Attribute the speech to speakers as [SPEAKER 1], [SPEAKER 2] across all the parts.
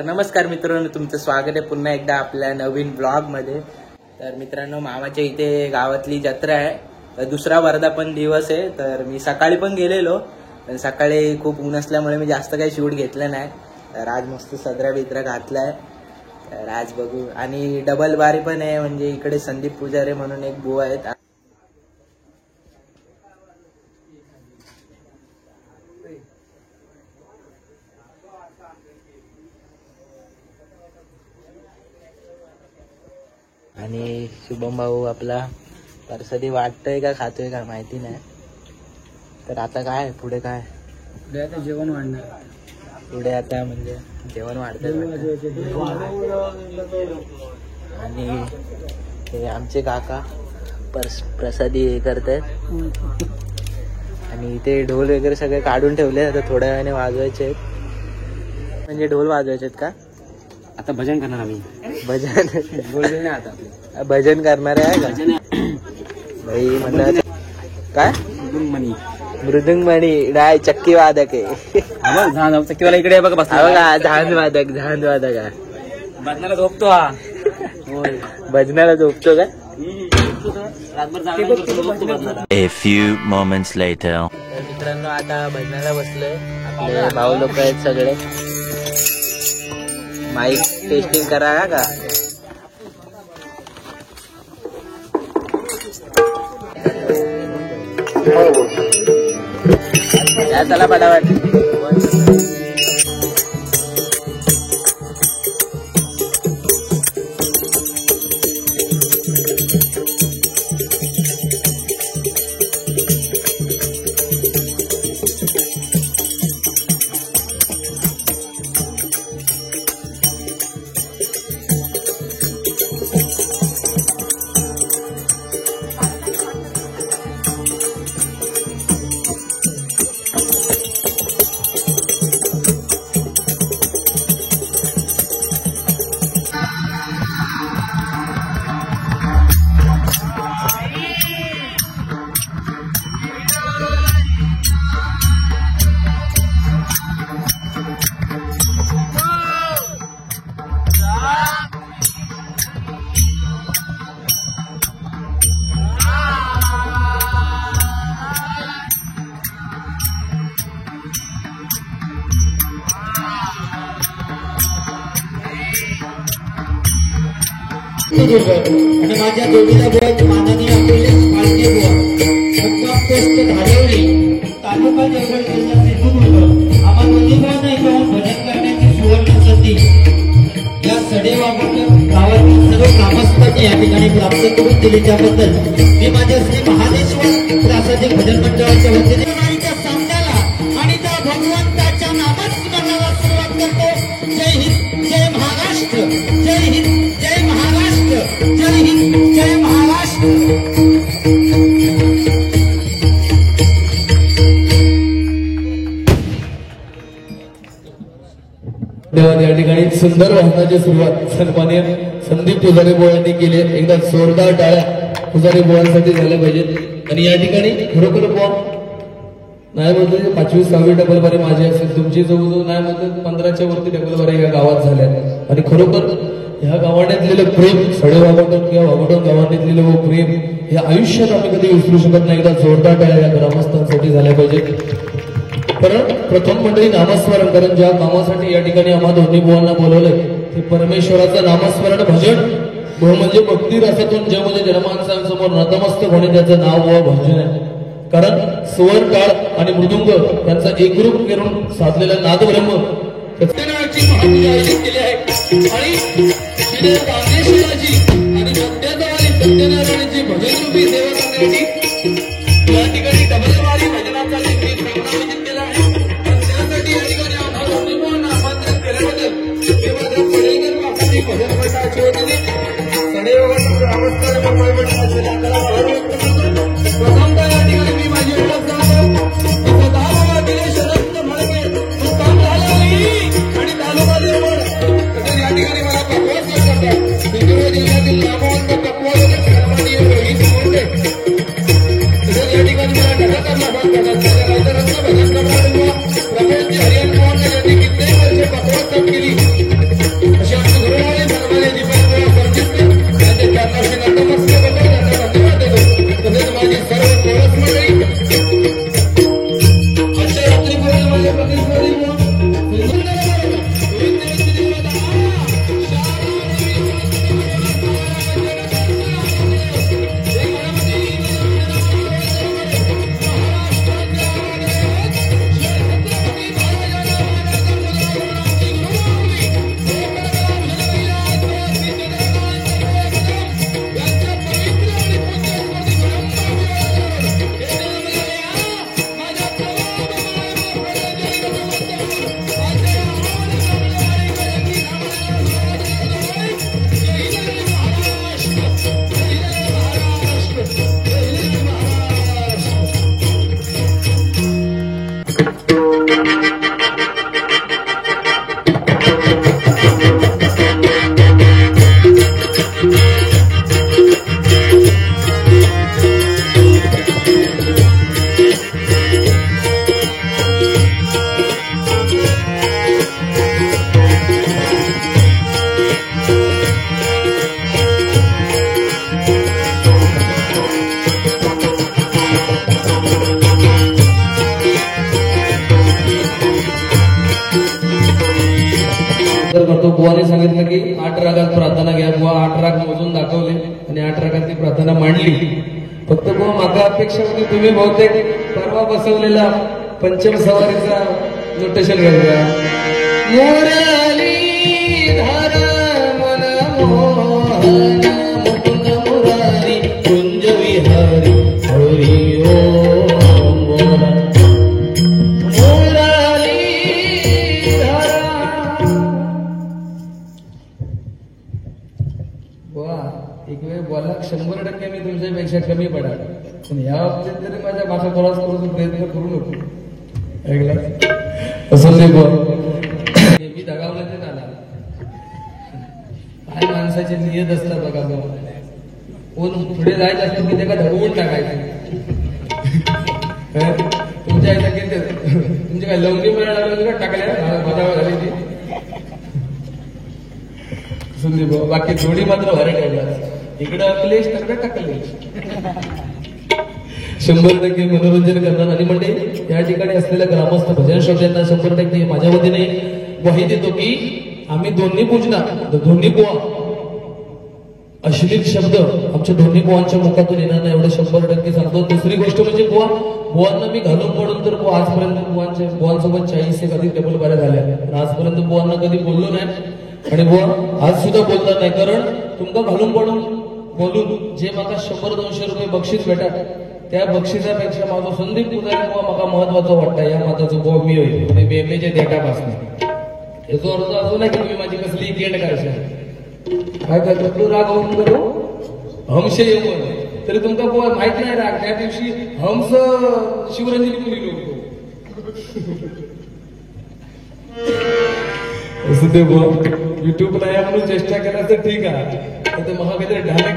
[SPEAKER 1] नमस्कार मित्रांनो, तुमचं स्वागत आहे पुन्हा एकदा आपल्या नवीन ब्लॉगमध्ये. तर मित्रांनो, मामाच्या इथे गावातली जत्रा आहे. तर दुसरा वर्धापन दिवस आहे. तर मी सकाळी पण गेलेलो, पण सकाळी खूप ऊन असल्यामुळे मी जास्त काही शूट घेतलं नाही. तर आज मस्त सदरा बिद्रा घातलाय. तर आज बघू. आणि डबल बारी पण आहे, म्हणजे इकडे संदीप पुजारे म्हणून एक बुवा आहेत. आणि शुभम भाऊ आपला परसादी वाटतोय का खातोय का माहिती नाही. तर आता काय पुढे काय
[SPEAKER 2] पुढे आता जेवण वाढणार.
[SPEAKER 1] पुढे आता म्हणजे जेवण वाढतंय. आणि ते आमचे काका प्रसादी हे करतायत. आणि इथे ढोल वगैरे सगळे काढून ठेवले. आता थोड्या वेळाने वाजवायचे आहेत. म्हणजे ढोल वाजवायचे आहेत का?
[SPEAKER 2] आता भजन करणार आम्ही.
[SPEAKER 1] भजन
[SPEAKER 2] बोलले ना आता
[SPEAKER 1] भजन करणार आहे का भाई? म्हणलं काय मृदुंगमणी नाही, चक्की वादक आहे.
[SPEAKER 2] चक्कीवाला इकडे बघा
[SPEAKER 1] बघा, झांज वादक आहे.
[SPEAKER 2] भजनाला झोपतो हा.
[SPEAKER 1] भजनाला झोपतो का?
[SPEAKER 3] A few moments later.
[SPEAKER 1] तर मित्रांनो, आता भजनाला बसलोय. आपले भाऊ लोक आहेत सगळे. माईक टेस्टिंग करा का? या चला पटापट.
[SPEAKER 4] आणि माझ्या जोडीला बुवा माननीय आपले मालकी बुवा मुक्काम पोस्ट धारवली, तालुका जळगाव, जिल्हा सिंधुदुर्ग. आम्हा दोन्ही इथं भजन करण्याची सुवर्ण संधी या सडेवापूर गावातील सर्व ग्रामस्थांनी या ठिकाणी प्राप्त करून दिली. त्याबद्दल मी माझ्या श्री महादेश्वर प्रासादिक भजन मंडळाच्या वतीने सामन्याला आणि त्या भगवंताच्या नामस्मरणाला सुरुवात करतो. जय हिंद, जय महाराष्ट्र. जय हिंद, जय महाराष्ट्र. जय हिंद, जय महाराष्ट्र.
[SPEAKER 5] देवाने या ठिकाणी सुंदर वाहनाची सुरुवात सन्माननीय संदीप पुजारी बुवांनी केली. एकदा जोरदार टाळ्या पुजारी बुवांसाठी झाल्या पाहिजेत. आणि या ठिकाणी खरोखर बुवा नाही बोलतो 5वी 6वी डबलबारी माझी असेल, तुमची जवळजवळ नाही बोलतो 15च्या वरती डबलबारी या गावात झाल्या. आणि खरोखर ह्या गावानेतलेलं प्रेम, सडे वाघोटण किंवा वाघोटण गावानेतलेलं प्रेम हे आयुष्यात आम्ही कधी विसरू शकत नाही. एकदा जोरदार टाळ्या या ग्रामस्थांसाठी झाल्या पाहिजेत. कारण प्रथम मंडळी नामस्मरण, कारण ज्या कामासाठी या ठिकाणी आम्हा दोन्ही बुवांना बोलवलंय ते परमेश्वराचं नामस्मरण भजन म्हणजे भक्ती रसातून जे म्हणजे जनमानसांसमोर नतमस्तक होणे त्याचं नाव व भजन आहे. कारण सुवर्ण टाळ आणि मृदुंग यांचा एकरूप करून साधलेला नादब्रह्म सत्यनारायणाची महापूजा आयोजित केली आहे. आणि श्री कामेश्वराची आणि सत्याद्वारे सत्यनारायणाची भजन रूपी सेवा करण्याची या ठिकाणी डबलबारी भजनाचा आयोजित केला आहे. त्यासाठी या ठिकाणी आम्हाला आमंत्रित केल्याबद्दल मी माझ्या पडेकर काकांनी भजन मंडळाच्या वतीने सदैव ग्रामस्थ मंडळ मंडळाचे आभार व्यक्त करतो. प्रथमतः या ठिकाणी मी माझी ओळख सांगतो. सदा दिलेशरत्न म्हणगे मुक्काम झाली आणि तालुका निर्मळ. तसेच या ठिकाणी मला कपवास करतात सिंधुदुर्ग जिल्ह्यातील नामवंत कपवास सन्माननीय रोहित मोठे. तसेच या ठिकाणी मला ढगाचा आभार करतात राजरत्न भजन करणारे प्रमोदजी हरिहर पवार यांनी कित्येक वर्षे कपवास केली. प्रार्थना घ्या बुवा 8 राग मोजून दाखवले आणि 8 रागात ती प्रार्थना मांडली. फक्त बुवा मागा अपेक्षा होती तुम्ही बहुतेक परवा बसवलेला पंचम सवारीचा नोटेशन घ्या. मुरली धरा मन मोहन मुकुंद मुरारी कुंज विहारी हरी ओम मुरली धरा. बुवा एक वेळ बोला 100% मी तुमच्यापेक्षा कमी पडा पण या बाबतीत तरी माझ्या माथा क्रॉस करून प्रयत्न करू नको. ऐकला असं नाही बुवा मी दगावलं ते झाला. काय माणसाची नियत असतात बघा बुवा. कोण पुढे जायचं असतं की त्याला धरवून टाकायचं. तुमच्या इथं किती तुमचे काय लवणी मिळाला टाकल्या मधावर झाली ती संदीप भाऊ. बाकी जोडी मात्र भारी ठेवला. इकडं अकलेश तिकडे टाकलेश. 100% मनोरंजन करणार. आणि म्हणजे या ठिकाणी असलेल्या ग्रामस्थ भजन श्रोत्यांना 100% माझ्या वतीने ग्वाही देतो की आम्ही दोन्ही पूजना दोन्ही बुवा अश्लील शब्द आमच्या दोन्ही बुवांच्या मुखातून येणार नाही एवढं 100% सांगतो. दुसरी गोष्ट म्हणजे बुवांना मी घालून पडून तर आजपर्यंत बुवांसोबत 40 एक अधिक टेबल बाऱ्या झाल्या. आजपर्यंत बुवांना कधी बोललो नाही आणि बुवा आज सुद्धा बोलणार नाही. कारण तुमका घालून पडून बोलून जे मला 100-200 रुपये बक्षीस भेटतात त्या बक्षिसापेक्षा माझं संदीप पुजारी बुवा मला महत्वाचं वाटतं. या माताचं बुवा मी होईल आणि बेमेच्या देठापासून याचा अर्थ असो नाही की तुम्ही माझी कसली केंड करायची काय करतो तू राग होऊन करू हंस येऊन तरी तुमका बुवा माहित नाही राग. त्या दिवशी हंस शिवरंजनी मुली लोक असं ते बुवा युट्यूबला या म्हणून चेष्टा केला तर ठीक आहे. तर महा काहीतरी ढाले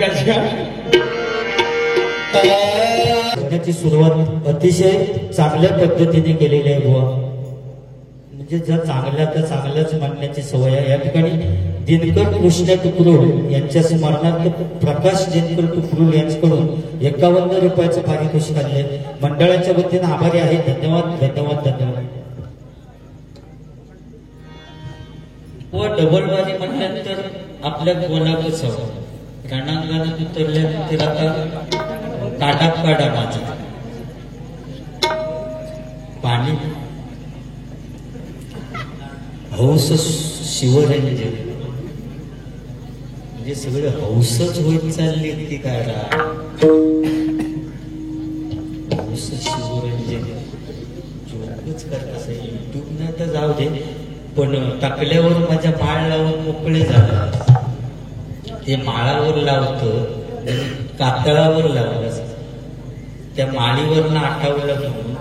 [SPEAKER 4] त्याची सुरुवात अतिशय चांगल्या पद्धतीने केलेली आहे बुवा. म्हणजे जर चांगल्या तर चांगलंच म्हणण्याची सवय आहे. या ठिकाणी दिनकर कृष्ण टुकरूड यांच्या स्मरणार्थ प्रकाश दिनकर टुकरूड यांच्याकडून 51 रुपयाचं पारितोषिक आणले. मंडळाच्या वतीने आभारी आहे. धन्यवाद धन्यवाद धन्यवाद. व डबल वारी म्हटल्यानंतर आपल्या बोलावंच हवं. रणांगणात उतरल्यानंतर आता काटा माझा पाणी हौस शिवरंजन म्हणजे सगळे हौसच होत चालली की काढा हौस शिवरंजन जोकच करत असं युट्यूब नाही तर जाऊ दे पण टाकल्यावर माझ्या माळ लावून मोकळे झाला. ते माळावर लावतं कातळावर लावलं त्या माळीवरनं आठवलं म्हणून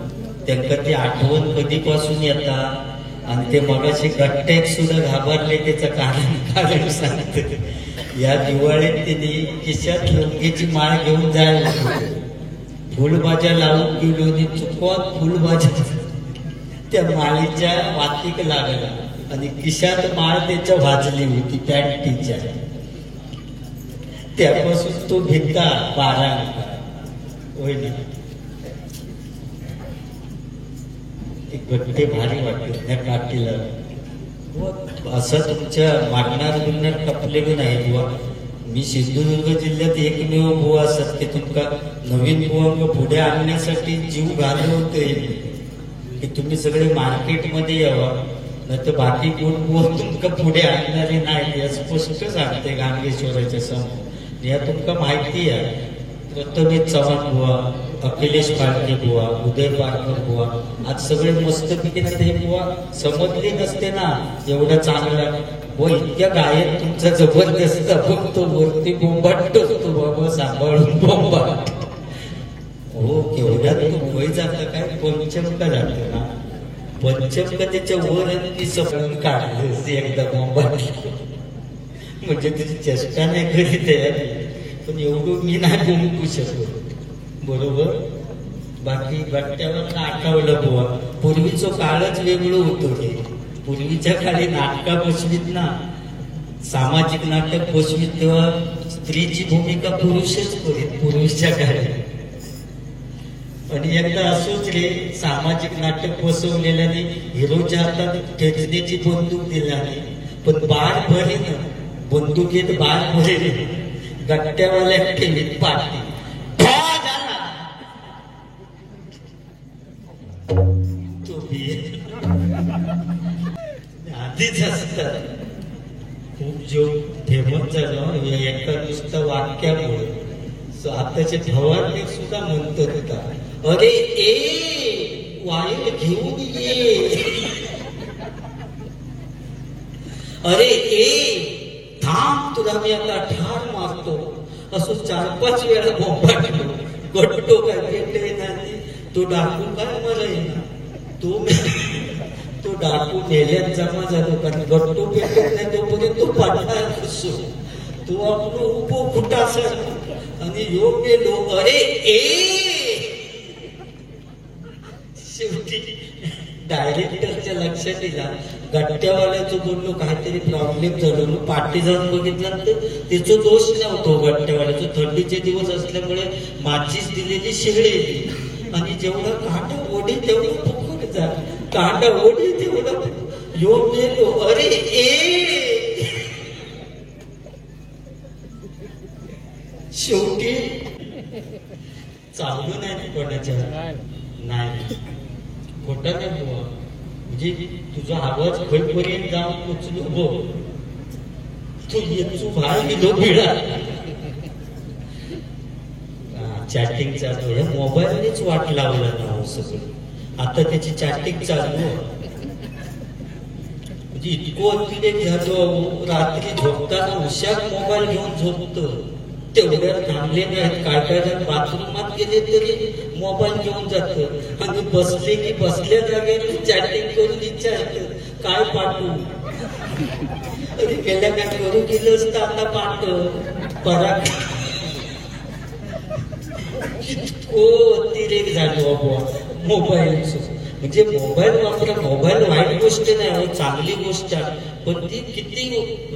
[SPEAKER 4] त्यांना ती आठवण कधीपासून येतात आणि ते मगाशी गट्ट्यात सुद्धा घाबरले त्याचं कारण सांगत. या दिवाळीत त्यांनी खिशात लंगेची माळ घेऊन जायला फुलभाज्या लावून गेलो आणि चुकवात फुलभाज्या त्या माळीच्या वातीक लागला आणि खिशात माळ त्याच्या भाजली होती पॅन्टीच्या. त्यापासून तो भिक्का 12 होय ना. गट्टे भारी वाटते त्या काठीला. असं तुमच्या मागणार गुन्ह्यात टपलेलं नाही बुवा. मी सिंधुदुर्ग जिल्ह्यात एकमेव बुवा असत की तुमका नवीन बुवा पुढे आणण्यासाठी जीव घालवतोय की तुम्ही सगळे मार्केटमध्ये यावा नाही तर बाकी कोण बुवा तुमका पुढे आणणारे नाही. स्पष्ट सांगते गांगेश्वराच्या समोर. या तुमका माहिती आहे. प्रथमेश चव्हाण बुवा अखिलेश पालके बुवा उदय पारकर बुवा आज सगळे मस्तपैकी ना ते बुवा समजले नसते ना एवढं चांगलं व इतक्या गायक तुमचा जबरदस्त बघतो वरती बोंबाटतो तो बाबा सांभाळून बोंबाट. हो केवढ्यात तो वय जातं काय पंचमका जातं ना. पंचमका त्याच्या वर ती सफळून काढलं एकदा बोंबाट म्हणजे त्याची चेष्टा नाही करीत आहे. पण एवढं मी नाही बोलू शकतो बरोबर. बाकी गट्ट्यावर आठवलं बुवा पूर्वीचं काळच वेगळं होतं. ते पूर्वीच्या काळी नाटका बसवीत ना सामाजिक नाटक बसवीत तेव्हा स्त्रीची भूमिका पुरुषच करीत पूर्वीच्या काळी. आणि एकदा असोच रे सामाजिक नाटक बसवलेल्याने हिरोच्या हातात ठेचण्याची बंदूक दिल्याने पण बार भरीन बंदुकीत बाण भरले गट्ट्यावाल्या ठेवीत पाडली आधीच असत खूप जीव फेमस झालं एका नुसतं वाक्यामुळे आताचे फवारणी सुद्धा म्हणतो होता अरे ए वाईल घेऊन ये अरे ए थांब तुला मी आता ठार मारतो असं 4-5 वेळा बोंबाटलो गट्टो काय भेटे नाही तो डाकू काय मला येणार तो डाकू मेल्यात जमा झालो कारण गट्टो भेटत नाही तोपर्यंत तो पाठवाय असो तो आपलं उभो फुटा आणि योग गेलो अरे ए शेवटी डायरेक्टरच्या लक्षात दिला गट्ट्यावाल्याचं बोललो काहीतरी प्रॉब्लेम झालो मग पाठी जाऊन बघितल्यानंतर त्याचा दोष नव्हतो गट्ट्यावाल्याचा थंडीचे दिवस असल्यामुळे माचीस दिलेली शेळी आणि जेवढा कांदा ओढी तेवढं फुकट जा कांदा ओढी तेवढं योग गेलो अरे ए शेवटी चालू नाही कोणाच्या नाही खोटा नाही बुवा म्हणजे तुझा आवाज खळपर्यंत जाऊन पोचलो बो तू येतो बाहेर गेलो भिडा चॅटिंग चालू आहे मोबाईलनेच वाट लावला ना सगळं आता त्याची चॅटिंग चालू म्हणजे इतकं अतिरेक झालो रात्री झोपताना हुशार मोबाईल घेऊन झोपतो तेवढ्यात थांबले नाहीत काय काय जण बाथरूमात गेले तरी मोबाईल घेऊन जात आणि बसले की बसल्या जागेवर चॅटिंग करून विचारत काय पाठवू अरे गेल्या काय करू गेलं असतं आता पाठव पराग इतको अतिरेक झालो मोबाईलचं म्हणजे मोबाईल वापरा मोबाईल वाईट गोष्ट नाही चांगली गोष्ट आहे पण ती किती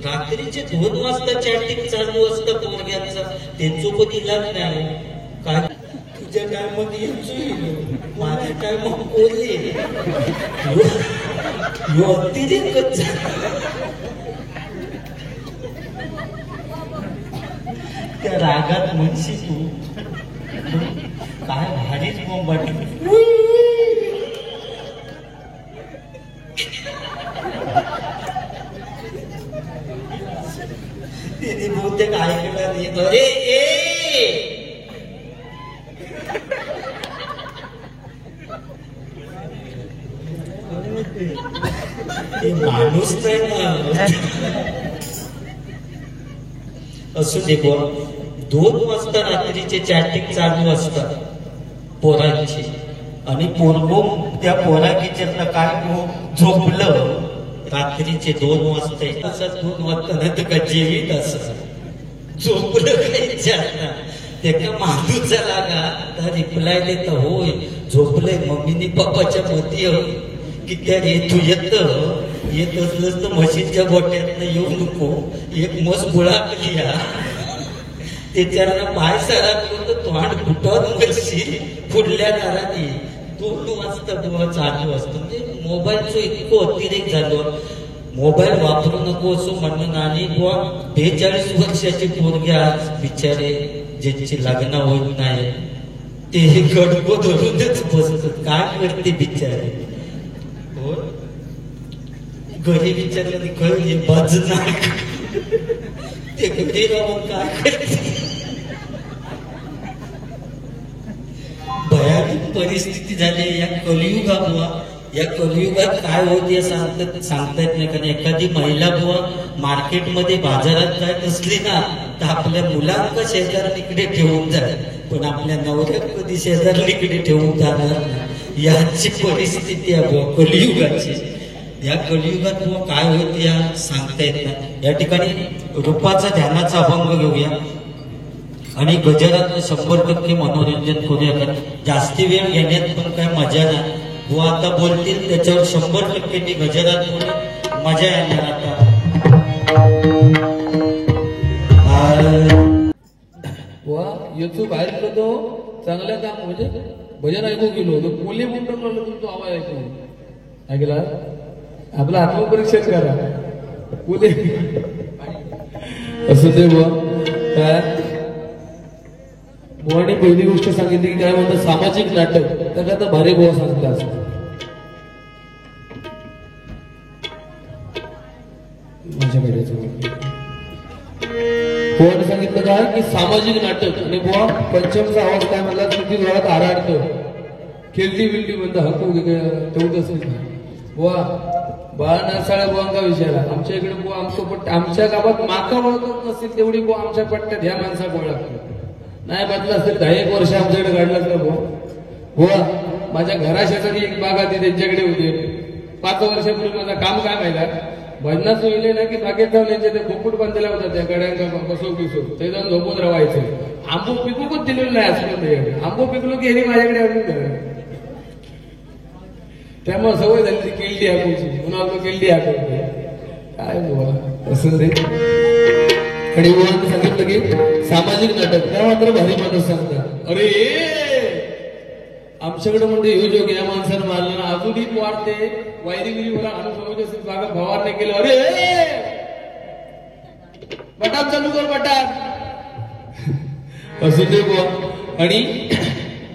[SPEAKER 4] रात्रीचे 2 वाजता चॅटिंग चालू असतं पोरग्यांचा त्यांचं पण इलाज नाही काय तुझ्या टायमात येतो माझ्या टायमात बोलले अतिरेकच त्या रागात म्हणशी तू काय भारीच बोंबाटली तिने बहुतेक ऐकलं नाही अरे ए माणूस नाही ना असू दे बुवा 2 वाजता रात्रीचे चॅटिंग चालू असतात पोरांची आणि पोरगो त्या पोराकीच्या काय झोपलं रात्रीचे 2 वाजता असं 2 वाजता नाही तर का जेवीत असं झोपलं काही त्याला माणूचा लागा तर रिप्लाय देत होय झोपलंय मम्मीनी पप्पाच्या मध्ये की त्या तू येत असलंच तर म्हशीच्या गोट्यात येऊ नको एक मस बुळाकली त्याच्याला पाय सारा करून तर तोंड फुटवून करशील पुढल्या दाराने 2 वाजता किंवा 4 वाजता म्हणजे मोबाईलचं इतकं अतिरेक झालो मोबाईल वापरू नको असं म्हणणं आणि बुवा 42 वर्षाचे पोरगे आज बिचारे ज्यांची लग्न होत नाही ते गडगो धरूनच बसतात काय करते बिचारे हो घरी विचारल्याने कळले बाजू नाही ते घरी राहून काय करते भयानक परिस्थिती झाली या कलियुगा बुवा या कलियुगात काय होत या सांगता येत नाही कारण एखादी महिला बुवा मार्केटमध्ये बाजारात जात असली ना तर आपल्या मुलांना शेजारणीकडे ठेवून जात पण आपल्या नवऱ्यात कधी शेजारणीकडे ठेवून जाणार नाही याची परिस्थिती आहे बुवा कलियुगाची या कलियुगात बुवा काय होत या सांगता येत नाही या ठिकाणी रूपाचा ध्यानाचा अभंग घेऊया आणि गजरात 100% मनोरंजन करूया जास्ती वेळ घेण्यात पण काय मजा नाही बुवा आता बोलतील त्याच्यावर 100% मी गजरात बोलून मजा येणार आता
[SPEAKER 5] वा येतो बाहेर गेलो चांगल्या काम म्हणजे भजन ऐकू गेलो तो कोली म्हणून तुमचा आवाज ऐकू ऐकला आपला आत्मपरीक्षण करा कोली असं ते बुवा काय बुवाने पहिली गोष्ट सांगितली की काय म्हणतात सामाजिक नाटक त्याला आता भारी बुवा सांगतात. माझ्याकडे बुवाने सांगितलं काय की सामाजिक नाटक आणि बुवा पंचमचा आवाज काय म्हणला किती जोरात आराडतो खेळती बिलटी म्हणता हक्कू तेवढं असेल बुवा बाळ नासाळ्या बुवांका विचारा आमच्या इकडे बुवा आमच्या गावात माका ओळखत नसेल तेवढी बुवा आमच्या पट्ट्यात ह्या माणसा गोळा नाही बदला असेल 10 वर्ष आमच्याकडे काढला तर बुवा माझ्या घराशेजारी एक बाग आधी त्यांच्याकडे होते 5 वर्षापूर्वी माझं काम काय माहिती भजनात सोयले ना की बागेत जाऊन यांच्या ते खोपूट बांधलेला होता त्या गड्यांका बसो बिसो ते जाऊन झोपून राहायचं आंबो पिकूकच दिलेलं नाही असं आंबो पिकलो की हे माझ्याकडे आणून त्यामुळे सवय झाली ती केल्डी हाकूची पुन्हा केल्डी हाकून काय बुवा असं ते आणि बुवांनी सांगितलं की सामाजिक नाटक त्या मात्र भारी माणूस सांगतात अरे आमच्याकडे म्हणजे हे जोग या माणसानं मारलं ना अजूनही वाढते वायरी बिरी मला अनुसमज असेल बागा फवारणी केलं अरे बटाट चालू कर बटाट असं ते बुवा आणि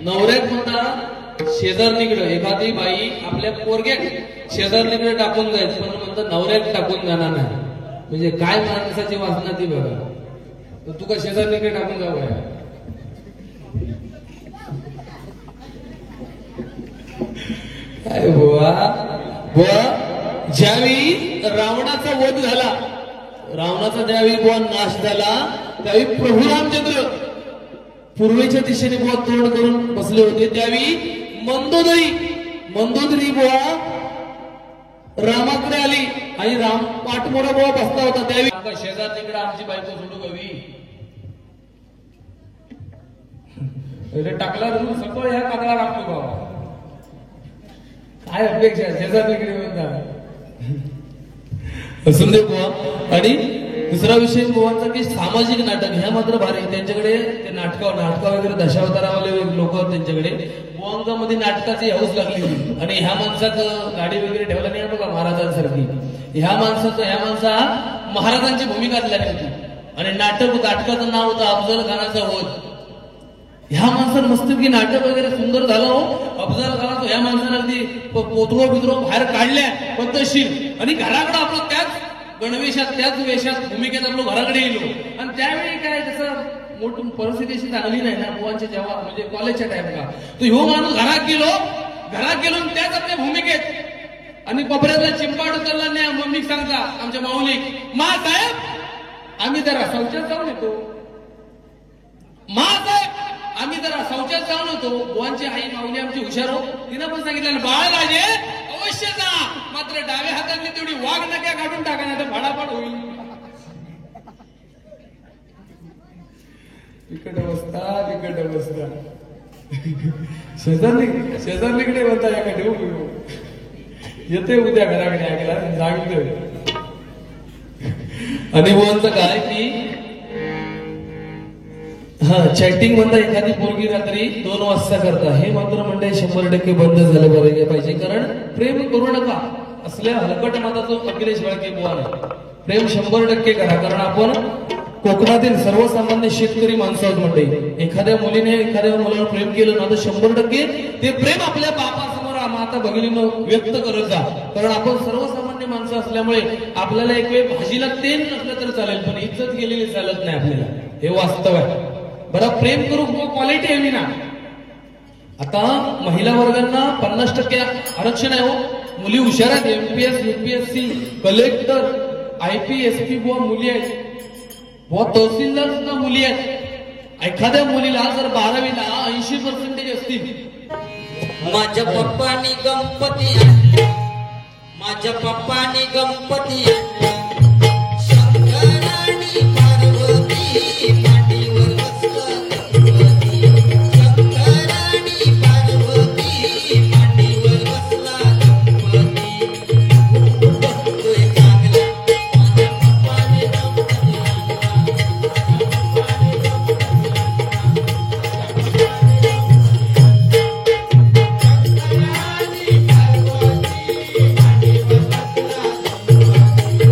[SPEAKER 5] नवऱ्यात म्हणता शेजारणीकडे एखादी बाई आपल्या पोरग्यात शेजारणीकडे टाकून जायचं पण म्हणतं नवऱ्यात टाकून जाणार नाही म्हणजे काय माणसाची वासना ती बघा तर तू का शेजारणीकडे टाकून जाऊ काय बुवा बुवा ज्यावेळी रावणाचा वध झाला रावणाचा ज्यावेळी बुवा नाश झाला त्यावेळी प्रभू रामचंद्र पूर्वेच्या दिशेने बुवा तोंड करून बसले होते त्यावेळी मंदोदरी बुवा रामाकडे आली आणि राम पाठमोरा बुवा बसला होता त्यावेळी शेजारणीकडे आमची बायको सोडू हवी टाकला सगळं ह्या कागला लागतो बाबा काय अपेक्षा शेजारणीकडे म्हणता असं दे बुवा आणि दुसरा विषय बुवांचा की सामाजिक नाटक ह्या मात्र भारी त्यांच्याकडे ते नाटका वगैरे दशावतारावाले लोक त्यांच्याकडे बुवांकामध्ये नाटकाची हौस लागली आणि ह्या माणसात गाडी वगैरे ठेवला नाही बघा महाराजांसारखी ह्या माणसा महाराजांची भूमिका दिली होती आणि नाटकाचं नाव होतं अफजल खानाचा वध ह्या माणसानं मस्त की नाटक वगैरे सुंदर झालं हो अफजल खानाचं ह्या माणसानं अगदी पोतरो बितरो बाहेर काढल्या पद्धतशीर आणि घराकडे आपलं त्याच गणवेशात त्याच वेशात भूमिकेत आपलं घराकडे येलो आणि त्यावेळी काय तसं मोठी परिस्थिती अशी चांगली नाही ना बुवांच्या जेव्हा म्हणजे कॉलेजच्या टाइमला तो ह्यो माणूस घरात गेलो त्याच आपल्या भूमिकेत आणि कोपऱ्यातला चिंपाड उचलला नाही मम्मी सांगता आमच्या माऊली मा साहेब आम्ही जरा शौचात जाऊन येतो मा साहेब आम्ही जरा शौचात जाऊन येतो बुवांची आई माऊली आमची हुशार हो तिनं पण सांगितलं बाळ राजे अवश्य जा मात्र डाव्या हाताने तेवढी वाघ नक्या काढून टाका नाही तर भाडापाड होईल बिकट अवस्था शेजारणीकडे म्हणता या ठेवू येते उद्या घराकडे ऐकला जागलं आणि बुवांचं काय की चॅटिंग म्हणता एखादी पोरगी रात्री 2 वाजता करता हे मात्र म्हणजे 100% बंद झालं पाहिजे कारण प्रेम करू नका असल्या हलकट मताचं अखिलेश बाळके बुवाने प्रेम 100% करा कारण आपण कोकणातील सर्वसामान्य शेतकरी माणसं आहोत म्हणजे एखाद्या मुलीने एखाद्या मुलावर प्रेम केलं ना तर 100% ते प्रेम आपल्या बापासमोर माता भगिनीनं व्यक्त करत जा कारण आपण सर्वसामान्य माणसं असल्यामुळे आपल्याला एक वेळ भाजीला तेल नसलं तर चालेल पण इज्जत गेलेली चालत नाही आपल्याला हे वास्तव आहे बरं प्रेम करू क्वालिटी आहे ना आता महिला वर्गांना 50% आरक्षण आहे हो मुली हुशार आहेत MPS UPSC कलेक्टर IPSP बुवा मुली आहेत बुवा तहसीलदार सुद्धा मुली आहेत एखाद्या मुलीला जर 12वीला 80% असतील
[SPEAKER 4] माझ्या पप्पानी गणपती शंकरानी पार्वती मांडीवर बसला गणपती शंकरानी पार्वती मांडीवर बसला गणपती बघतोय चांगला माझ्या पप्पाने गणपती शंकरानी पार्वती मांडीवर बसला गणपती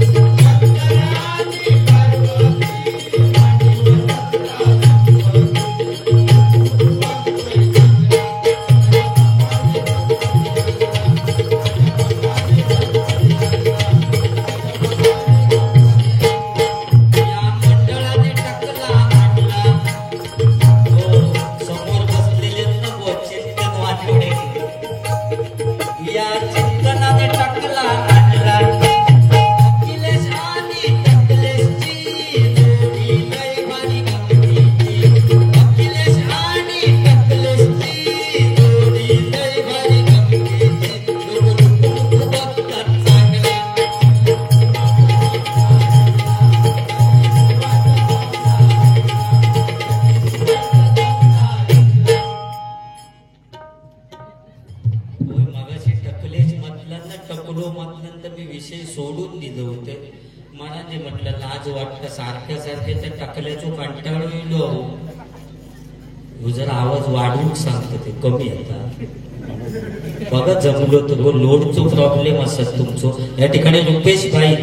[SPEAKER 4] वाटतं सारख्या सारख्या त्या टाकल्याचो कंटाळू येलो हो जरा आवाज वाढवून सांगतो ते कमी आता बघा जमलो तर लोडचो प्रॉब्लेम असत तुमचो. या ठिकाणी रुपेश भाई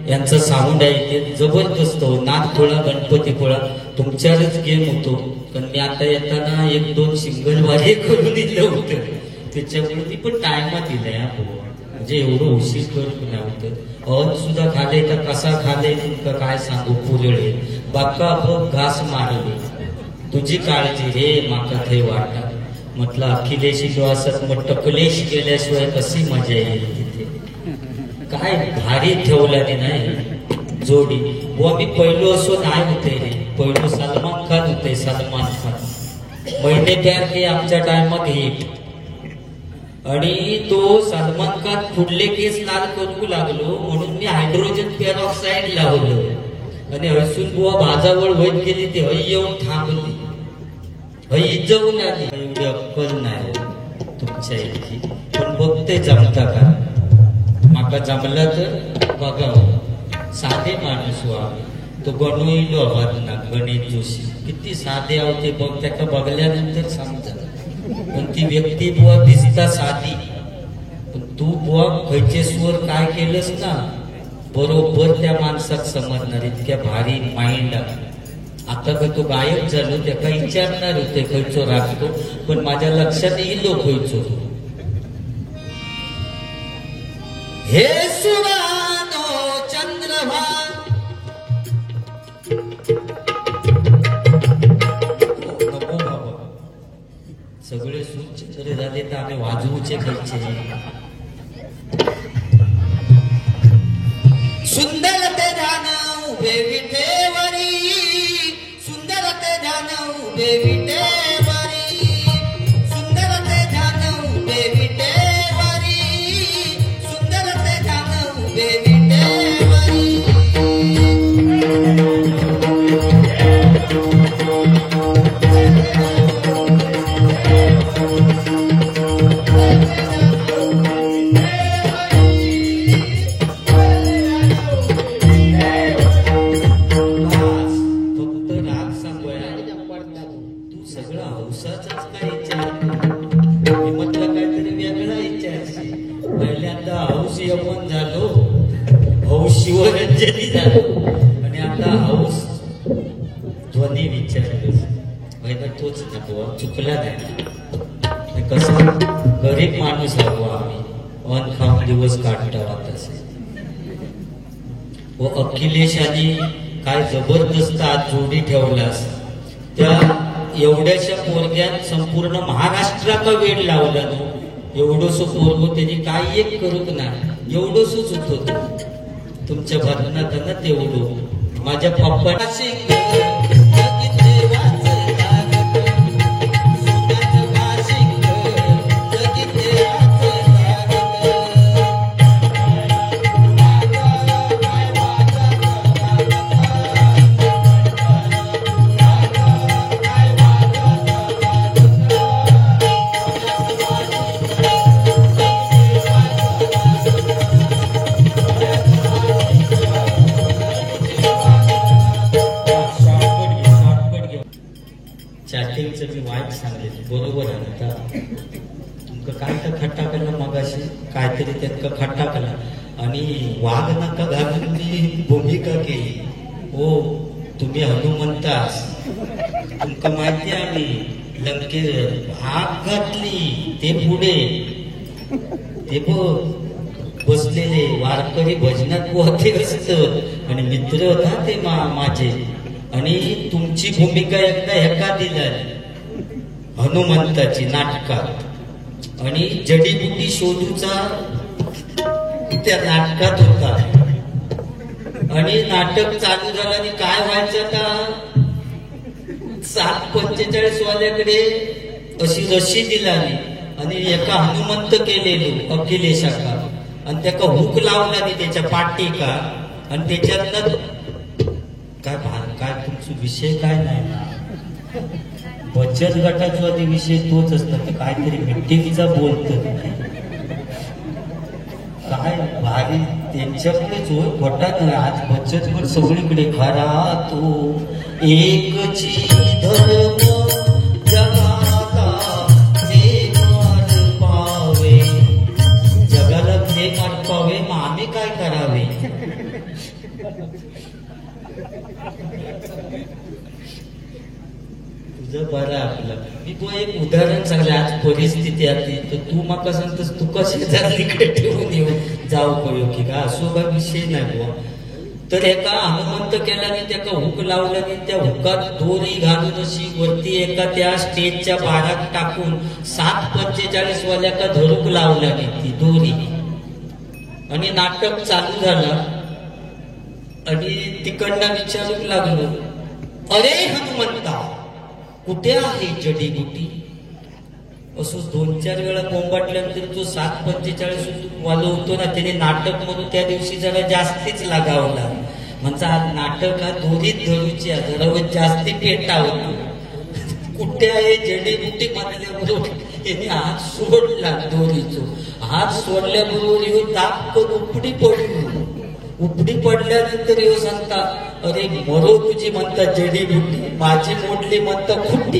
[SPEAKER 4] यांचं साऊंड आहे ते जबरदस्त हो. नागखोळा गणपतीपुळा तुमच्यावरच गेम होतो. पण मी आता येताना 1-2 सिंगल वारे करून दिलं होतं त्याच्यामुळे ती पण टायमात दिलंय हा भाऊ. म्हणजे एवढं उशीर करून नव्हतं. अन सुद्धा खाले तर कसा खाले तुमका काय सांगू पुरळे बाका बघ घास मारले तुझी काळजी रे माका थंय वाटा. म्हटलं अखिलेशी जो असत मग टकलेश केल्याशिवाय कशी मजा येईल तिथे. काय भारी ठेवल्याने नाही जोडी बुवा. मी पहिलो असो नाही होते रे. पहिलो सलमान खान होते. सलमान खान महिने प्यार के आमच्या टायमात हिट. आणि तो सलमान खान पुढले केस लाल करू लागलो म्हणून मी हायड्रोजन पेरॉक्साईड लावलं आणि हसून बुवा भाजावळ होत गेली ते हई येऊन थांबली. हई जाऊन आली. एवढी अक्कल नाही तुमच्या इतकी. पण बघते जमता का. माका जमला तर बघा साधे माणूस व्हा. तो गणू ना गणेश जोशी किती साधे होते बघ. त्याला बघल्यानंतर समजा. पण ती व्यक्ती बुवा दिसता साधी पण तू बुवा खयचे स्वर काय केलंस ना बरोबर त्या माणसात समजणार. इतक्या भारी माइंड. आता का तो गायब झालो त्याका विचारणार होते खयचो राखतो पण माझ्या लक्षात येईल खयचो. हे सुवानो चंद्रभा नको बाबा. सगळे सूचित्र झाले तर आम्ही वाजवूचे खायचे. सुंदर ते ध्यान उभे विठेवरी सुंदर ते ध्यान उभे विठेवरी सुंदर ते ध्यान उभे विठेवरी सुंदर ते ध्यान उभे विठेवरी. शिवरंजनी झालो आणि आता हाऊस ध्वनी विचारलं पहिला तोच नको चुकला नाही. कसं गरीब माणूस हवं आम्ही अन खाऊन दिवस काढता तसे. व अखिलेशाने काय जबरदस्त आज जोडी ठेवलास. त्या एवढ्याशा पोरग्यात संपूर्ण महाराष्ट्राचा वेळ लावला तो. एवढंसं पोरग त्यांनी काय एक करूच ना एवढंच होत तुमच्या भरणात ना तेवढं. माझ्या पप्पा चॅटिंगचं मी वाईट सांगितलं बरोबर आहे. आता तुमका काय तर खट्टा केला मगाशी काहीतरी त्यात खट्टा केला आणि वाघ नका घालून मी भूमिका केली. हो तुम्ही हनुमंतास तुमका माहिती आहे आम्ही लंके आग घातली ते पुढे ते बसलेले वारकरी भजनात पोहते असत आणि मित्र होता ते माझे. आणि तुमची भूमिका एकदा एका दिल्या हनुमंताची नाटकात आणि जडीबुटी शोधूचा त्या नाटकात होता. आणि नाटक चालू झालं आणि काय व्हायचं का 7:45 वाल्याकडे अशी रशी दिलाली आणि एका हनुमंत केलेलो अखिलेशाका आणि त्याका हुक लावला त्याच्या पाठीका आणि त्याच्यातनं काय काय तुमचा विषय काय नाही बचत गटाचा विषय तोच असतात काहीतरी मिटिंगचा बोलत काय भारी त्यांच्याकडेच होय फटाक आज बचतगट सगळीकडे खरा तो एकची धर्म जगाला जे मार पावे जगाला जे मार पावे मग आम्ही काय करावे तुझं बरं आपलं मी तुला एक उदाहरण सांगले आज परिस्थिती आली तर तू मका सांगतस तू कशी तिकडे ठेवून येऊ जाऊ कळू की का असो का विषय नाही बुवा तर एका हनुमंत केला नाही त्याका हुक लावला नाही त्या हुकात दोरी घालून अशी वरती एका त्या स्टेजच्या बारात टाकून 7:45 वाल्याका धरूक लावला नाही ती दोरी आणि नाटक चालू झाला आणि तिकडनं विचारूक लागलो अरे हनुमंता कुठे आहे जडीबुटी असं 2-4 वेळा कोंबाटल्यानंतर तो 7:45 वाजवतो ना त्याने नाटक म्हणून त्या दिवशी जरा जास्तीच लागावला म्हणजे आज नाटक हा दोरीत धरूची जरा जास्ती पेटा होतो कुठे आहे जडीबुटी म्हणल्याबरोबर त्याने हात सोडला दोरीचो हात सोडल्याबरोबर येऊ तापकन उपडी पडल्यानंतर येऊ सांगता अरे मरो तुझी म्हणता जडीबुटी माझी मोडली म्हणता खुट्टी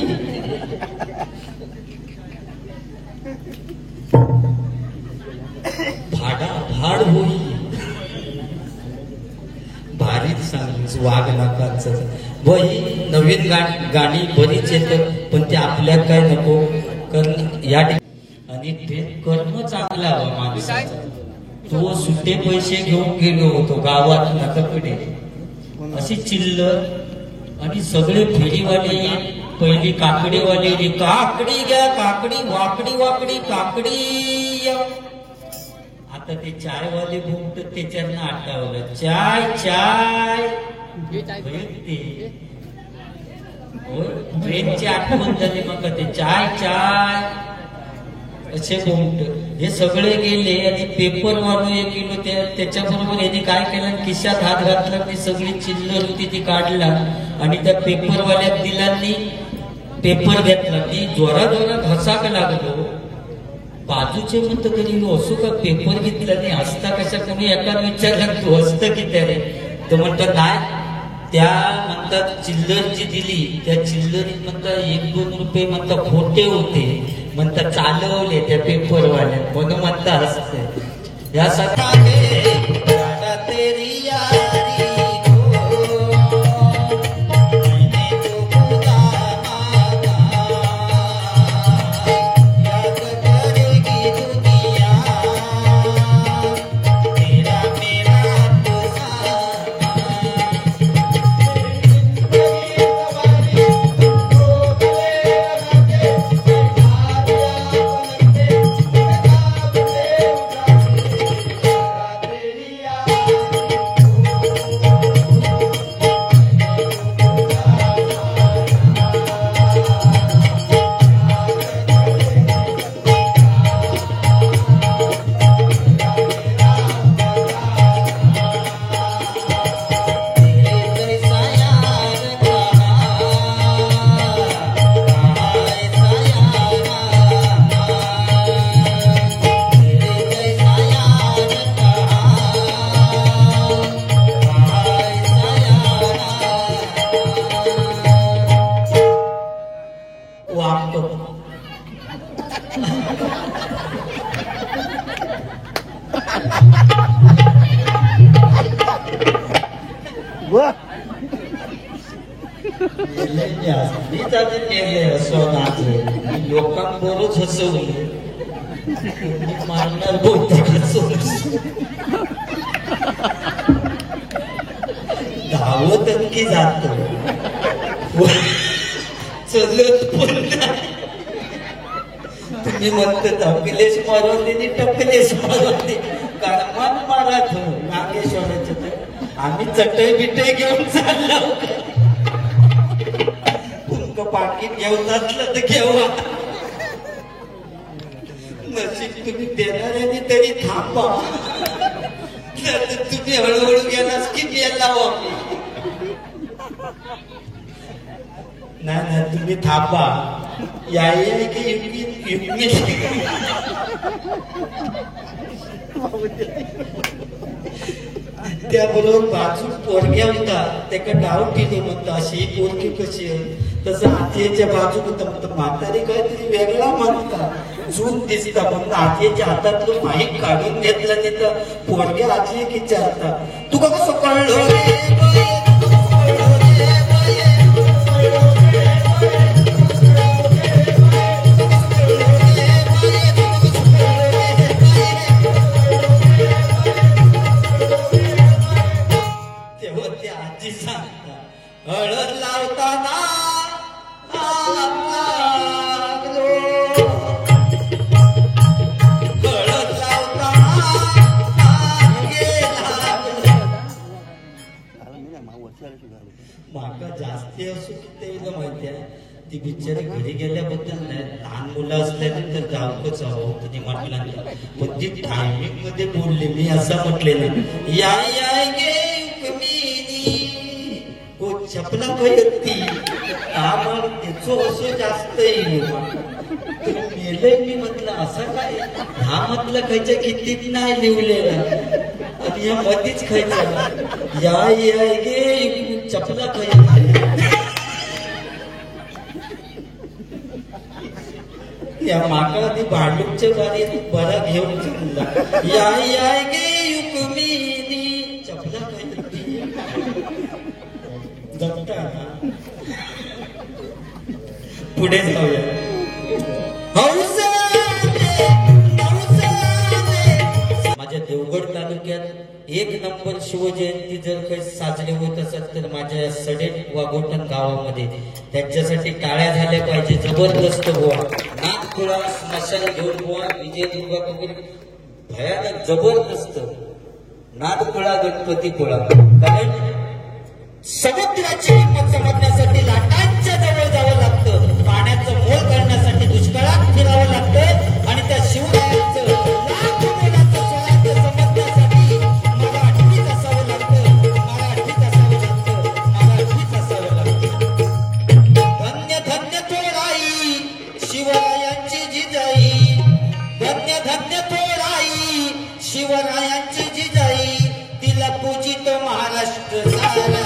[SPEAKER 4] भाड होई भारीच सांगलीस वाघ नाकाचं वही नवीन गाणी बरीच येतात पण ते आपल्यात काय नको कारण या ठिकाणी आणि ते कर्म चांगला हवा माणसाचा तो सुट्टे पैसे घेऊन गेलो होतो गावात नकाकडे अशी चिल्लर आणि सगळे फेरीवाले पहिली काकडीवाले काकडी घ्या काकडी वाकडी वाकडी काकडी आता ते चायवाले बुमट त्याच्यानं आठवलं चाय चाय ट्रेनची आठवण झाली मग ते चाय चाय असे बुमट हे सगळे गेले आणि पेपर वाढू एक किलो त्याच्याबरोबर यांनी काय केलं खिशात हात घातला ती सगळी चिल्लर होती ती काढला आणि त्या पेपरवाल्यात दिलांनी पेपर घेतला ती जोरात हसाक लागलो बाजूचे म्हणत कधी असो का पेपर घेतला नाही हसता कशा कोणी एका विचारला तू हसत की त्याने तर म्हणतात नाही त्या म्हणतात चिल्लर जी दिली त्या चिल्लरीत म्हणतात 1-2 रुपये म्हणतात खोटे होते म्हणतात चालवले त्या पेपरवाल्या म्हणून म्हणता हसते या लोकांबरोबर हसवले मारणार बहुतेक धावत की जात चलत तुम्ही म्हणत टकलेश मारवले टकलेश मारवले कारण मारात नागेश्वराच्या आम्ही चटई बिटई घेऊन चाललो पाकिट घेऊन असलं तर घेऊ नशीब तुम्ही देणाऱ्याने तरी थांबा तुम्ही हळूहळू गेलास की गेला नाही तुम्ही थांबा याय की त्याबरोबर बाजू पोरग्या होता त्याका डाव दिलो म्हणतो अशी ही पोरगी कशी आहे तसं आजीच्या बाजू होता म्हणतो म्हातारी काहीतरी वेगळा म्हणता जून दिसता म्हणून आजीच्या हातातलं माहीत काढून घेतलं तिथं पोरग्या आजी विचारता तुका कसं कळलं रे तेव्हा ते आजी सांगता हळद लावताना माका जास्ती असो किती माहिती आहे ती बिचारी घरी गेल्याबद्दल नाही लहान मुलं असल्यानंतर गावकच हवं तिने म्हटलं पण ती टायमिंग मध्ये बोलली मी असं म्हटलेलं या या गे को चपला कळती मग त्याचो असं जास्त येईल मेलय मी म्हटलं असं काय हा म्हटलं खायच्या कितीत नाही लिवलेला आणि या मध्येच खायचा या या गे चपला खायची या माका ती भांडूपच्या गाडीत बरा घेऊन चालला या या गे युकमिनी चपला खायची जमता पुढे जाऊया माझ्या देवगड तालुक्यात 1 नंबर शिवजयंती जर काही साजरी होत असेल तर माझ्या सडेट वाघोटण गावामध्ये त्यांच्यासाठी टाळ्या झाल्या पाहिजे जबरदस्त गोवा नागपुळा स्मशान घेऊन गोवा विजयदुर्गा भयानक जबरदस्त नागपुळा गणपती पुळा कारण समुद्राची किंमत समजण्यासाठी लाटांच्या जवळ जावं लागतं पाण्याचं मोल करण्यासाठी दुष्काळात फिरावं लागतं आणि त्या शिवरायांचं समजण्यासाठी मराठीच असावं लागतं धन्य धन्य थोराई शिवरायांची जिजाई धन्य धन्य थोराई शिवरायांची जिजाई तिला पूजित महाराष्ट्र सारा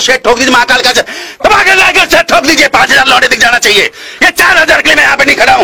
[SPEAKER 6] शेट ठोक दीजिए महाकाल का दबा के लाकर शेट ठोक दीजिए 5000 लौटे दिख जाना चाहिए ये 4000 के लिए मैं यहाँ पे नहीं खड़ा हूँ